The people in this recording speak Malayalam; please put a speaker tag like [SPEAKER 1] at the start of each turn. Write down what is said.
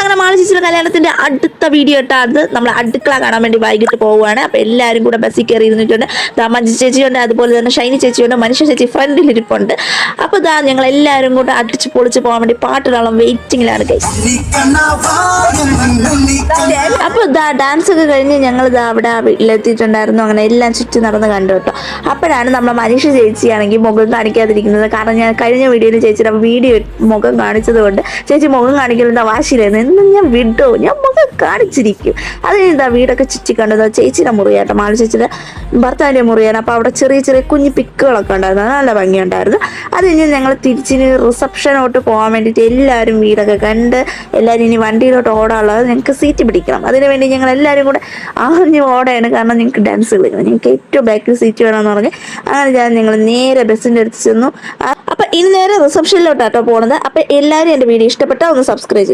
[SPEAKER 1] അങ്ങനെ മാള ചേച്ചിയുടെ കല്യാണത്തിന്റെ അടുത്ത വീഡിയോ ഇട്ടാ അത് നമ്മൾ അടുക്കള കാണാൻ വേണ്ടി വൈകിട്ട് പോവുകയാണ്. അപ്പൊ എല്ലാവരും കൂടെ ബസ്സിൽ കയറി ഇരുന്നിട്ടുണ്ട്. മഞ്ജു ചേച്ചിയുണ്ട്, അതുപോലെ തന്നെ ഷൈനി ചേച്ചിയുണ്ട്, മനുഷ്യ ചേച്ചി ഫ്രണ്ടിൽ ഇരിപ്പുണ്ട്. അപ്പൊ ഞങ്ങൾ എല്ലാവരും കൂടെ അടിച്ച് പൊളിച്ച് പോകാൻ വേണ്ടി പാട്ടിടാളം വെയിറ്റിംഗിലാണ് ഗൈസ്. അപ്പൊ ഡാൻസ് ഒക്കെ കഴിഞ്ഞ് ഞങ്ങൾ അവിടെ വീട്ടിലെത്തിയിട്ടുണ്ടായിരുന്നു. അങ്ങനെ എല്ലാം ചുറ്റി നടന്ന് കണ്ടു കേട്ടോ. അപ്പോഴാണ് നമ്മളെ മനുഷ്യ ചേച്ചിയാണെങ്കിൽ മുഖം കാണിക്കാതിരിക്കുന്നത്. കാരണം ഞാൻ കഴിഞ്ഞ വീഡിയോയിൽ ചേച്ചിയുടെ വീഡിയോ മുഖം കാണിച്ചത് കൊണ്ട് ചേച്ചി മുഖം കാണിക്കലുണ്ട് വാശിയിലായിരുന്നു. എന്നും ഞാൻ വിടോ, ഞാൻ മുഖം കാണിച്ചിരിക്കും. അത് കഴിഞ്ഞാ വീടൊക്കെ ചുറ്റി കണ്ടത് ചേച്ചിയുടെ മുറിയാട്ടോ, മാള ചേച്ചിയുടെ ഭർത്താവിൻ്റെ മുറിയാണ്. അപ്പോൾ അവിടെ ചെറിയ ചെറിയ കുഞ്ഞു പിക്കുകളൊക്കെ ഉണ്ടായിരുന്നു, നല്ല ഭംഗിയുണ്ടായിരുന്നു. അത് കഴിഞ്ഞ് ഞങ്ങൾ തിരിച്ചിന് റിസപ്ഷനോട്ട് പോകാൻ വേണ്ടിയിട്ട് എല്ലാവരും വീടൊക്കെ കണ്ട് എല്ലാവരും ഇനി വണ്ടിയിലോട്ട് ഓടാനുള്ളത് ഞങ്ങൾക്ക് സീറ്റ് പിടിക്കണം. അതിനുവേണ്ടി ഞങ്ങൾ എല്ലാവരും കൂടെ ആഞ്ഞ് ഓടയാണ്. കാരണം ഞങ്ങൾക്ക് ഡാൻസ് കളിക്കണം, ഞങ്ങൾക്ക് ഏറ്റവും ബാക്കിൽ സീറ്റ് വേണമെന്ന് പറഞ്ഞ് അങ്ങനെ ഞങ്ങൾ നേരെ ബസ്സിൻ്റെ അടുത്ത് ചെന്നു. അപ്പം ഇനി നേരെ റിസപ്ഷനിലോട്ടാട്ടോ പോണത്. അപ്പം എല്ലാവരും എൻ്റെ വീഡിയോ ഇഷ്ടപ്പെട്ടാൽ ഒന്ന് സബ്സ്ക്രൈബ് ചെയ്യും.